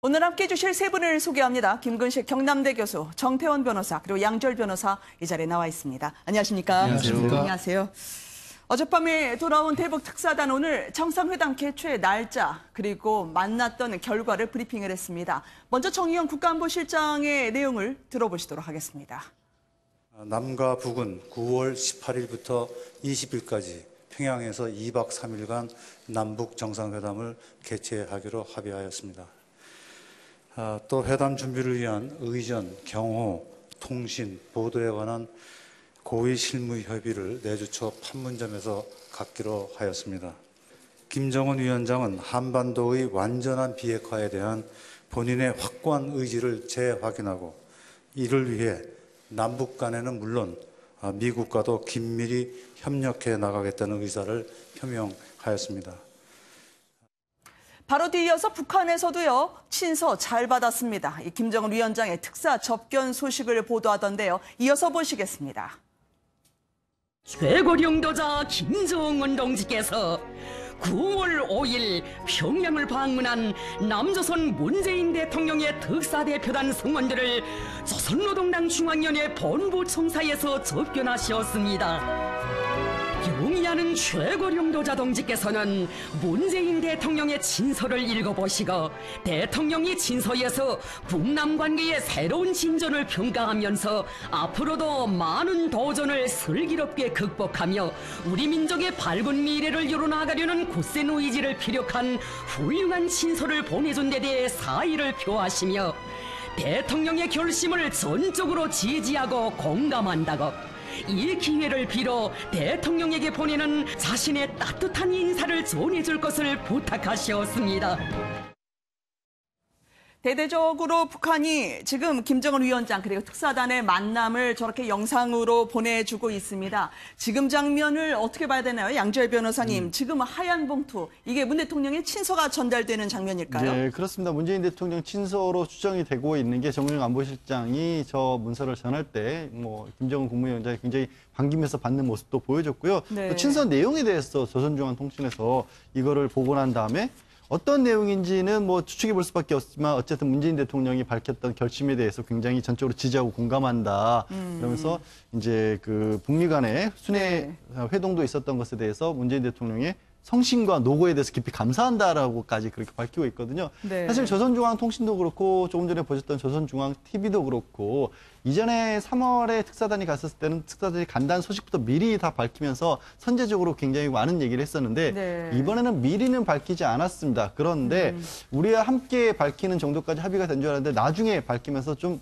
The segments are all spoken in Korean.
오늘 함께해 주실 세 분을 소개합니다. 김근식 경남대 교수, 정태원 변호사, 그리고 양절 변호사 이 자리에 나와 있습니다. 안녕하십니까? 안녕하십니까? 안녕하세요. 어젯밤에 돌아온 대북 특사단 오늘 정상회담 개최 날짜 그리고 만났던 결과를 브리핑을 했습니다. 먼저 정의용 국가안보실장의 내용을 들어보시도록 하겠습니다. 남과 북은 9월 18일부터 20일까지 평양에서 2박 3일간 남북 정상회담을 개최하기로 합의하였습니다. 또 회담 준비를 위한 의전, 경호, 통신, 보도에 관한 고위 실무 협의를 내주 초 판문점에서 갖기로 하였습니다. 김정은 위원장은 한반도의 완전한 비핵화에 대한 본인의 확고한 의지를 재확인하고 이를 위해 남북 간에는 물론 미국과도 긴밀히 협력해 나가겠다는 의사를 표명하였습니다. 바로 뒤이어서 북한에서도요, 친서 잘 받았습니다. 이 김정은 위원장의 특사 접견 소식을 보도하던데요. 이어서 보시겠습니다. 최고령도자 김정은 동지께서 9월 5일 평양을 방문한 남조선 문재인 대통령의 특사대표단 성원들을 조선노동당 중앙위원회 본부 총사에서 접견하셨습니다. 용의하는 최고령도자 동지께서는 문재인 대통령의 친서를 읽어보시고 대통령이 친서에서 북남 관계의 새로운 진전을 평가하면서 앞으로도 많은 도전을 슬기롭게 극복하며 우리 민족의 밝은 미래를 이뤄나가려는 굳센 의지를 피력한 훌륭한 친서를 보내준 데 대해 사의를 표하시며 대통령의 결심을 전적으로 지지하고 공감한다고 이 기회를 빌어 대통령에게 보내는 자신의 따뜻한 인사를 전해줄 것을 부탁하셨습니다. 대대적으로 북한이 지금 김정은 위원장 그리고 특사단의 만남을 저렇게 영상으로 보내주고 있습니다. 지금 장면을 어떻게 봐야 되나요? 양절 변호사님, 지금 하얀 봉투, 이게 문 대통령의 친서가 전달되는 장면일까요? 네, 그렇습니다. 문재인 대통령 친서로 추정이 되고 있는 게 정의용 안보실장이 저 문서를 전할 때 김정은 국무위원장이 굉장히 반기면서 받는 모습도 보여줬고요. 네. 또 친서 내용에 대해서 조선중앙통신에서 이거를 보고 난 다음에 어떤 내용인지는 추측해 볼 수밖에 없지만 어쨌든 문재인 대통령이 밝혔던 결심에 대해서 굉장히 전적으로 지지하고 공감한다. 그러면서 이제 그 북미 간의 순회 회동도 있었던 것에 대해서 문재인 대통령의 성신과 노고에 대해서 깊이 감사한다라고까지 그렇게 밝히고 있거든요. 네. 사실 조선중앙통신도 그렇고 조금 전에 보셨던 조선중앙TV도 그렇고 이전에 3월에 특사단이 갔었을 때는 특사단이 간다는 소식부터 미리 다 밝히면서 선제적으로 굉장히 많은 얘기를 했었는데 네. 이번에는 미리는 밝히지 않았습니다. 그런데 우리와 함께 밝히는 정도까지 합의가 된 줄 알았는데 나중에 밝히면서 좀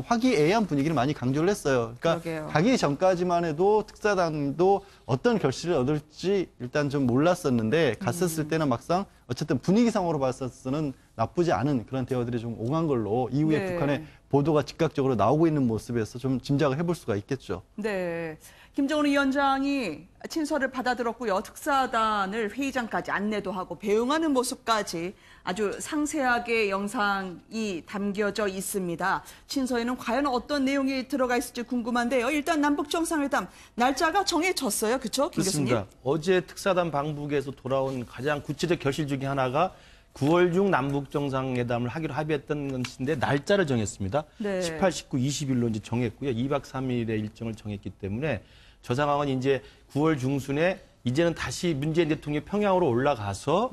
화기애애한 분위기를 많이 강조를 했어요. 그러니까 그러게요. 가기 전까지만 해도 특사단도 어떤 결실을 얻을지 일단 좀 몰랐었는데 갔었을 때는 막상 어쨌든 분위기상으로 봤었서는 나쁘지 않은 그런 대화들이 좀 오간 걸로 이후에 네. 북한의 보도가 즉각적으로 나오고 있는 모습에서 좀 짐작을 해볼 수가 있겠죠. 네. 김정은 위원장이 친서를 받아들었고요. 특사단을 회의장까지 안내도 하고 배웅하는 모습까지 아주 상세하게 영상이 담겨져 있습니다. 친서에는 과연 어떤 내용이 들어가 있을지 궁금한데요. 일단 남북정상회담 날짜가 정해졌어요. 그렇죠? 김 교수님? 그렇습니다. 어제 특사단 방북에서 돌아온 가장 구체적 결실 중에 하나가 9월 중 남북 정상회담을 하기로 합의했던 것인데 날짜를 정했습니다. 네. 18, 19, 20일로 이제 정했고요. 2박 3일의 일정을 정했기 때문에 저 상황은 이제 9월 중순에 이제는 다시 문재인 대통령이 평양으로 올라가서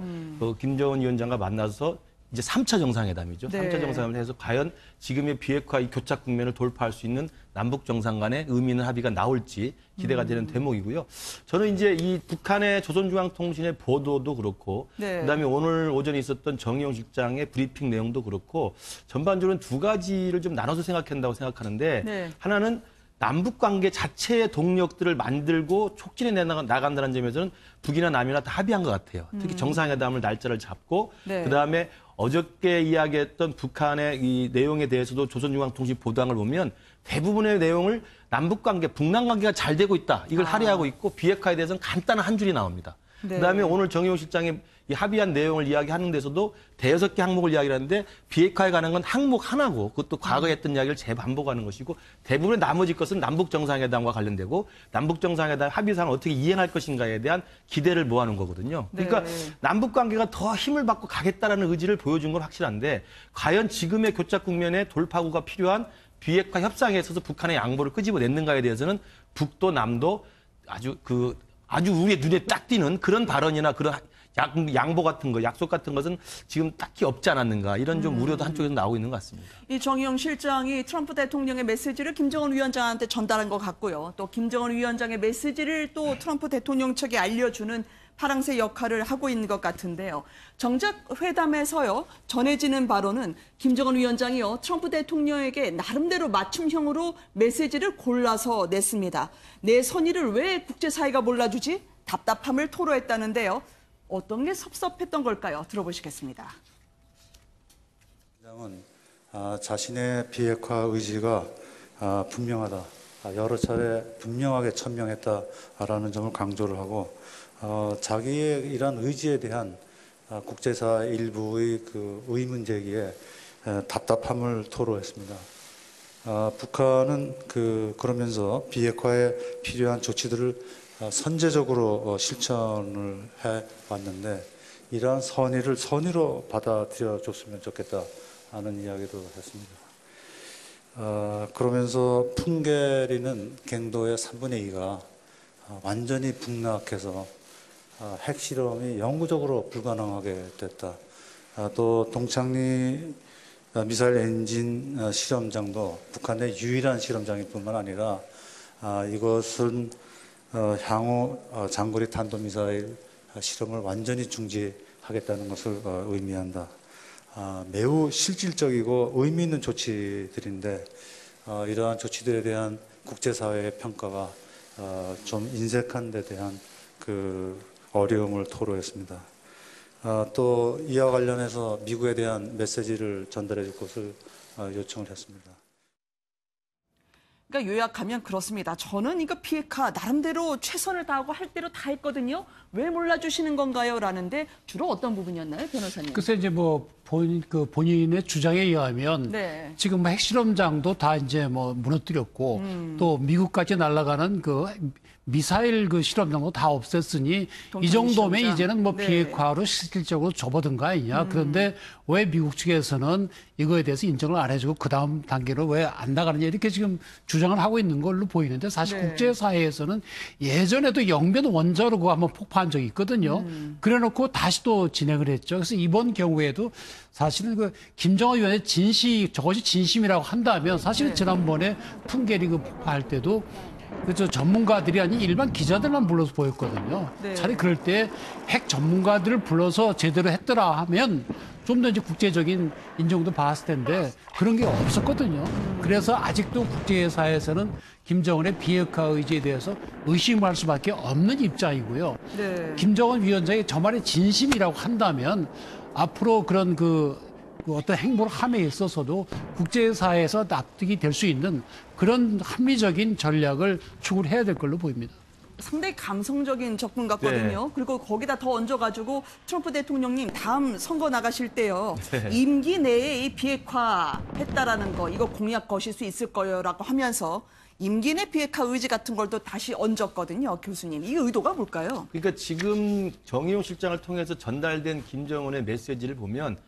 김정은 위원장과 만나서 이제 3차 정상회담이죠. 네. 3차 정상회담을 해서 과연 지금의 비핵화 이 교착 국면을 돌파할 수 있는 남북 정상 간의 의미 있는 합의가 나올지 기대가 되는 대목이고요. 저는 이제 이 북한의 조선중앙통신의 보도도 그렇고 네. 그다음에 오늘 오전에 있었던 정의용 실장의 브리핑 내용도 그렇고 전반적으로 두 가지를 좀 나눠서 생각한다고 생각하는데 네. 하나는 남북 관계 자체의 동력들을 만들고 촉진해 나간다는 점에서는 북이나 남이나 다 합의한 것 같아요. 특히 정상회담을 날짜를 잡고 네. 그다음에 어저께 이야기했던 북한의 이 내용에 대해서도 조선중앙통신 보도한 걸 보면 대부분의 내용을 남북 관계, 북남 관계가 잘 되고 있다. 이걸 할애하고 있고 비핵화에 대해서는 간단한 한 줄이 나옵니다. 네. 그다음에 오늘 정의용 실장의 이 합의한 내용을 이야기하는 데서도 대여섯 개 항목을 이야기하는데 비핵화에 관한 건 항목 하나고 그것도 과거에 했던 이야기를 재반복하는 것이고 대부분의 나머지 것은 남북 정상회담과 관련되고 남북 정상회담 합의사항을 어떻게 이행할 것인가에 대한 기대를 모아놓은 거거든요. 그러니까 네. 남북 관계가 더 힘을 받고 가겠다라는 의지를 보여준 건 확실한데 과연 지금의 교착 국면에 돌파구가 필요한 비핵화 협상에 있어서 북한의 양보를 끄집어냈는가에 대해서는 북도 남도 아주 우리의 눈에 딱 띄는 그런 발언이나 그런 양보 같은 거, 약속 같은 것은 지금 딱히 없지 않았는가 이런 좀 우려도 한쪽에서 나오고 있는 것 같습니다. 이 정의용 실장이 트럼프 대통령의 메시지를 김정은 위원장한테 전달한 것 같고요. 또 김정은 위원장의 메시지를 또 트럼프 대통령 측에 알려주는 파랑새 역할을 하고 있는 것 같은데요. 정작 회담에서요, 전해지는 바로는 김정은 위원장이요, 트럼프 대통령에게 나름대로 맞춤형으로 메시지를 골라서 냈습니다. 내 선의를 왜 국제사회가 몰라주지? 답답함을 토로했다는데요. 어떤 게 섭섭했던 걸까요? 들어보시겠습니다. 위원장은 자신의 비핵화 의지가 분명하다. 여러 차례 분명하게 천명했다라는 점을 강조를 하고 자기의 이러한 의지에 대한 국제사회 일부의 그 의문 제기에 답답함을 토로했습니다. 북한은 그러면서 비핵화에 필요한 조치들을 선제적으로 실천을 해왔는데 이러한 선의로 받아들여 줬으면 좋겠다는 이야기도 했습니다. 그러면서 풍계리는 갱도의 3분의 2가 완전히 북락해서 핵실험이 영구적으로 불가능하게 됐다. 또 동창리 미사일 엔진 실험장도 북한의 유일한 실험장일 뿐만 아니라 이것은 향후 장거리 탄도미사일 실험을 완전히 중지하겠다는 것을 의미한다. 매우 실질적이고 의미 있는 조치들인데 이러한 조치들에 대한 국제사회의 평가가 좀 인색한 데 대한 어려움을 토로했습니다. 또 이와 관련해서 미국에 대한 메시지를 전달해 줄 것을 요청을 했습니다. 그러니까 요약하면 그렇습니다. 저는 이거 비핵화 나름대로 최선을 다하고 할 대로 다 했거든요. 왜 몰라주시는 건가요? 라는데 주로 어떤 부분이었나요, 변호사님? 글쎄 이제 본인의 주장에 의하면 네. 지금 핵실험장도 다 이제 무너뜨렸고 또 미국까지 날아가는 미사일 실험장도 다 없앴으니 이 정도면 실험장. 이제는 네. 비핵화로 실질적으로 접어든 거 아니냐. 그런데 왜 미국 측에서는 이거에 대해서 인정을 안 해주고 그 다음 단계로 왜 안 나가느냐 이렇게 지금 주장을 하고 있는 걸로 보이는데 사실 네. 국제사회에서는 예전에도 영변 원자로 그거 한번 폭파한 적이 있거든요. 그래 놓고 다시 또 진행을 했죠. 그래서 이번 경우에도 사실은 김정은 위원의 저것이 진심이라고 한다면 사실은 네. 지난번에 풍계리 폭파할 때도 전문가들이 아닌 일반 기자들만 불러서 보였거든요. 네. 차라리 그럴 때 핵 전문가들을 불러서 제대로 했더라 하면 좀 더 이제 국제적인 인정도 받았을 텐데 그런 게 없었거든요. 그래서 아직도 국제사회에서는 김정은의 비핵화 의지에 대해서 의심할 수밖에 없는 입장이고요. 네. 김정은 위원장이 저 말이 진심이라고 한다면 앞으로 그런 어떤 행보를 함에 있어서도 국제사회에서 납득이 될 수 있는 그런 합리적인 전략을 추구를 해야 될 걸로 보입니다. 상당히 감성적인 접근 같거든요. 네. 그리고 거기다 더 얹어가지고 트럼프 대통령님 다음 선거 나가실 때요. 네. 임기 내에 이 비핵화 했다라는 거 이거 공약 거실 수 있을 거요라고 하면서 임기 내 비핵화 의지 같은 걸 또 다시 얹었거든요. 교수님. 이 의도가 뭘까요? 그러니까 지금 정의용 실장을 통해서 전달된 김정은의 메시지를 보면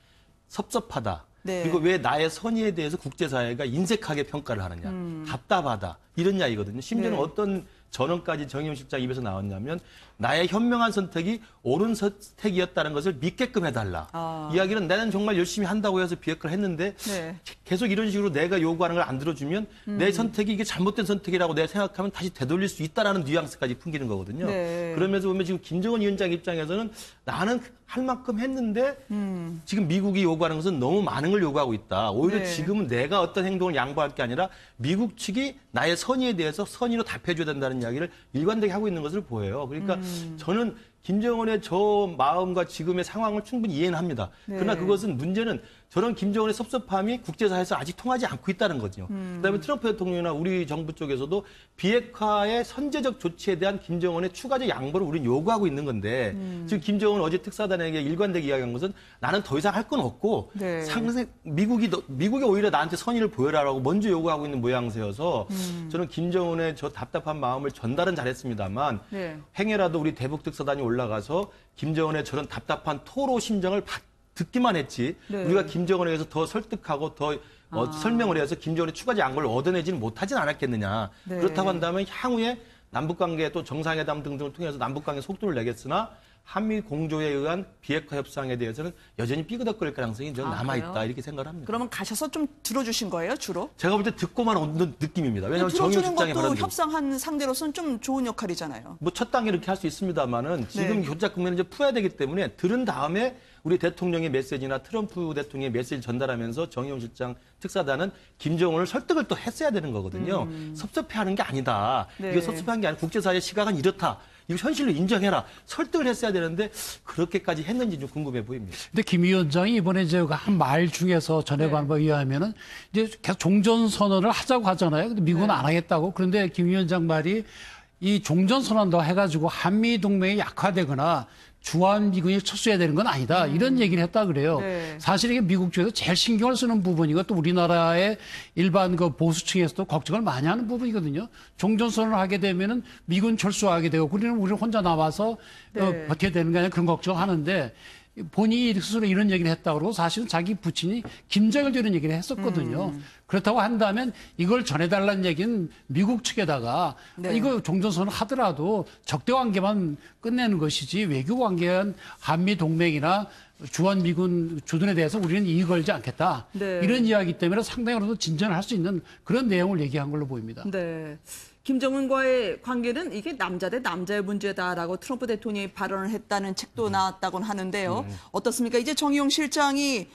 섭섭하다. 네. 그리고 왜 나의 선의에 대해서 국제사회가 인색하게 평가를 하느냐. 답답하다. 이런 이야기거든요. 심지어는 네. 어떤 전언까지 정의용 실장 입에서 나왔냐면 나의 현명한 선택이 옳은 선택이었다는 것을 믿게끔 해달라. 이야기는 나는 정말 열심히 한다고 해서 비핵화를 했는데 네. 계속 이런 식으로 내가 요구하는 걸 안 들어주면 내 선택이 이게 잘못된 선택이라고 내가 생각하면 다시 되돌릴 수 있다라는 뉘앙스까지 풍기는 거거든요. 네. 그러면서 보면 지금 김정은 위원장 입장에서는 나는 할 만큼 했는데 지금 미국이 요구하는 것은 너무 많은 걸 요구하고 있다. 오히려 네. 지금은 내가 어떤 행동을 양보할 게 아니라 미국 측이 나의 선의에 대해서 선의로 답해줘야 된다는 이야기를 일관되게 하고 있는 것을 보여요. 그러니까 저는 김정은의 저 마음과 지금의 상황을 충분히 이해는 합니다. 네. 그러나 그것은 문제는 저런 김정은의 섭섭함이 국제사회에서 아직 통하지 않고 있다는 거죠. 그다음에 트럼프 대통령이나 우리 정부 쪽에서도 비핵화의 선제적 조치에 대한 김정은의 추가적 양보를 우리는 요구하고 있는 건데 지금 김정은 어제 특사단에게 일관되게 이야기한 것은 나는 더 이상 할 건 없고 네. 미국이 오히려 나한테 선의를 보여라라고 먼저 요구하고 있는 모양새여서 저는 김정은의 저 답답한 마음을 전달은 잘했습니다만 네. 행여라도 우리 대북 특사단이 올라가서 김정은의 저런 답답한 토로 심정을 듣기만 했지 네. 우리가 김정은에 대해서 더 설득하고 더 설명을 해서 김정은의 추가적 양보를 얻어내지는 못하진 않았겠느냐. 네. 그렇다고 한다면 향후에 남북관계 또 정상회담 등등을 통해서 남북관계 속도를 내겠으나 한미 공조에 의한 비핵화 협상에 대해서는 여전히 삐그덕거릴 가능성이 좀 남아있다 그래요? 이렇게 생각을 합니다. 그러면 가셔서 좀 들어주신 거예요, 주로? 제가 볼 때 듣고만 오는 느낌입니다. 왜냐하면 정유 들어주는 실장이 것도 바로 협상한 상대로서는 좀 좋은 역할이잖아요. 뭐 첫 단계 이렇게 할 수 있습니다만은 지금 네. 교착 국면을 이제 풀어야 되기 때문에 들은 다음에 우리 대통령의 메시지나 트럼프 대통령의 메시지를 전달하면서 정의용 실장 특사단은 김정은을 설득을 또 했어야 되는 거거든요. 섭섭해하는 게 아니다. 네. 이게 섭섭한 게 아니라 국제사회의 시각은 이렇다. 이거 현실로 인정해라. 설득을 했어야 되는데 그렇게까지 했는지 좀 궁금해 보입니다. 근데 김 위원장이 이번에 제가 한 말 중에서 전해관 바에 의하면은 이제 계속 종전선언을 하자고 하잖아요. 근데 미국은 안 하겠다고. 그런데 김 위원장 말이 이 종전선언도 해가지고 한미 동맹이 약화되거나 주한 미군이 철수해야 되는 건 아니다. 이런 얘기를 했다 그래요. 네. 사실 이게 미국 쪽에서 제일 신경을 쓰는 부분이고 또 우리나라의 일반 그 보수층에서도 걱정을 많이 하는 부분이거든요. 종전선언을 하게 되면은 미군 철수하게 되고 우리는 혼자 남아서 네. 버텨야 되는 게 아니라 그런 걱정하는데 본인이 스스로 이런 얘기를 했다고 그러고 사실은 자기 부친이 김정일 이런 얘기를 했었거든요. 그렇다고 한다면 이걸 전해달라는 얘기는 미국 측에다가 네. 이거 종전선언 하더라도 적대 관계만 끝내는 것이지 외교 관계한 한미 동맹이나 주한 미군 주둔에 대해서 우리는 이의 걸지 않겠다. 네. 이런 이야기 때문에 상당히 어느 진전을 할 수 있는 그런 내용을 얘기한 걸로 보입니다. 네. 김정은과의 관계는 이게 남자 대 남자의 문제다라고 트럼프 대통령이 발언을 했다는 책도 나왔다고는 하는데요. 어떻습니까? 이제 정의용 실장이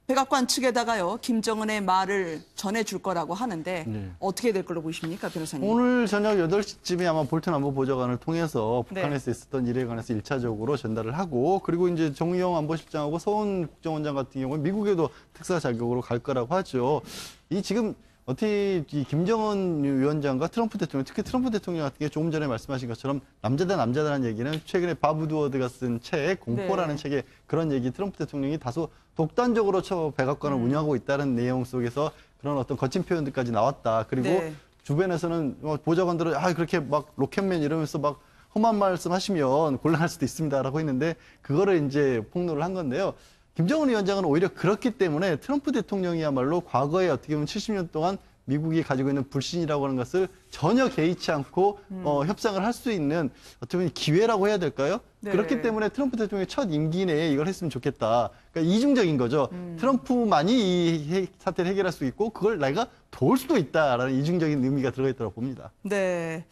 백악관 측에다가요, 김정은의 말을 전해줄 거라고 하는데 네. 어떻게 될 걸로 보십니까, 변호사님? 오늘 저녁 8시쯤에 아마 볼튼 안보보좌관을 통해서 네. 북한에서 있었던 일에 관해서 1차적으로 전달을 하고 그리고 이제 정의용 안보실장하고 서훈 국정원장 같은 경우는 미국에도 특사 자격으로 갈 거라고 하죠. 이 지금 어떻게 이 김정은 위원장과 트럼프 대통령, 특히 트럼프 대통령 같은 게 조금 전에 말씀하신 것처럼 남자다 남자다라는 얘기는 최근에 밥 우드워드가 쓴 책 공포라는 네. 책에 그런 얘기 트럼프 대통령이 다소 독단적으로 백악관을 운영하고 있다는 내용 속에서 그런 어떤 거친 표현들까지 나왔다. 그리고 네. 주변에서는 보좌관들은 그렇게 막 로켓맨 이러면서 막 험한 말씀 하시면 곤란할 수도 있습니다라고 했는데 그거를 이제 폭로를 한 건데요. 김정은 위원장은 오히려 그렇기 때문에 트럼프 대통령이야말로 과거에 어떻게 보면 70년 동안 미국이 가지고 있는 불신이라고 하는 것을 전혀 개의치 않고 협상을 할 수 있는 어떻게 보면 기회라고 해야 될까요? 네. 그렇기 때문에 트럼프 대통령이 첫 임기 내에 이걸 했으면 좋겠다. 그러니까 이중적인 거죠. 트럼프만이 이 사태를 해결할 수 있고 그걸 내가 도울 수도 있다라는 이중적인 의미가 들어가 있다고 봅니다. 네.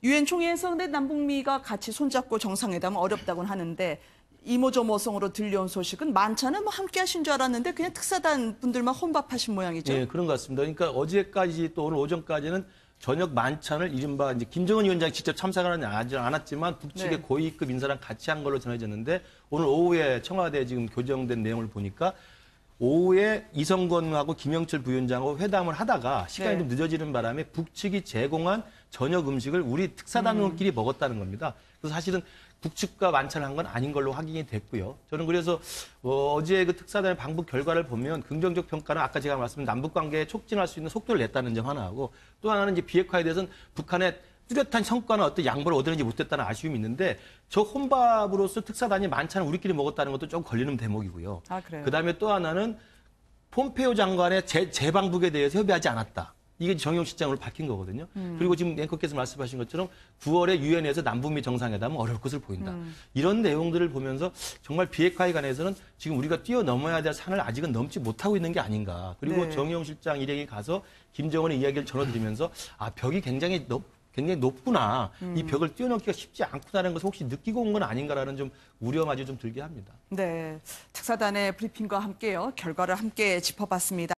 유엔 총회에서 근데 남북미가 같이 손잡고 정상회담은 어렵다고는 하는데 이모저모성으로 들려온 소식은 만찬은 뭐 함께 하신 줄 알았는데 그냥 특사단 분들만 혼밥하신 모양이죠. 네, 그런 것 같습니다. 그러니까 어제까지 또 오늘 오전까지는 저녁 만찬을 이른바 이제 김정은 위원장이 직접 참석하는 않았지만 북측의 네. 고위급 인사랑 같이 한 걸로 전해졌는데 오늘 오후에 청와대에 지금 교정된 내용을 보니까 오후에 이성건하고 김영철 부위원장하고 회담을 하다가 시간이 네. 좀 늦어지는 바람에 북측이 제공한 저녁 음식을 우리 특사단끼리 먹었다는 겁니다. 그래서 사실은 북측과 만찬을 한 건 아닌 걸로 확인이 됐고요. 저는 그래서 어제 그 특사단의 방북 결과를 보면 긍정적 평가는 아까 제가 말씀드린 남북 관계에 촉진할 수 있는 속도를 냈다는 점 하나하고 또 하나는 이제 비핵화에 대해서는 북한의 뚜렷한 성과나 어떤 양보를 얻어내지 못했다는 아쉬움이 있는데 저 혼밥으로서 특사단이 만찬을 우리끼리 먹었다는 것도 좀 걸리는 대목이고요. 아, 그래요? 그다음에 또 하나는 폼페이오 장관의 재방북에 대해서 협의하지 않았다. 이게 정의용 실장으로 밝힌 거거든요. 그리고 지금 앵커께서 말씀하신 것처럼 9월에 유엔에서 남북미 정상회담은 어려울 것을 보인다. 이런 내용들을 보면서 정말 비핵화에 관해서는 지금 우리가 뛰어넘어야 될 산을 아직은 넘지 못하고 있는 게 아닌가. 그리고 네. 정의용 실장 일행이 가서 김정은의 이야기를 전해드리면서 벽이 굉장히 높구나. 이 벽을 뛰어넘기가 쉽지 않구나라는 것을 혹시 느끼고 온 건 아닌가라는 좀 우려마저 좀 들게 합니다. 네. 특사단의 브리핑과 함께요. 결과를 함께 짚어봤습니다.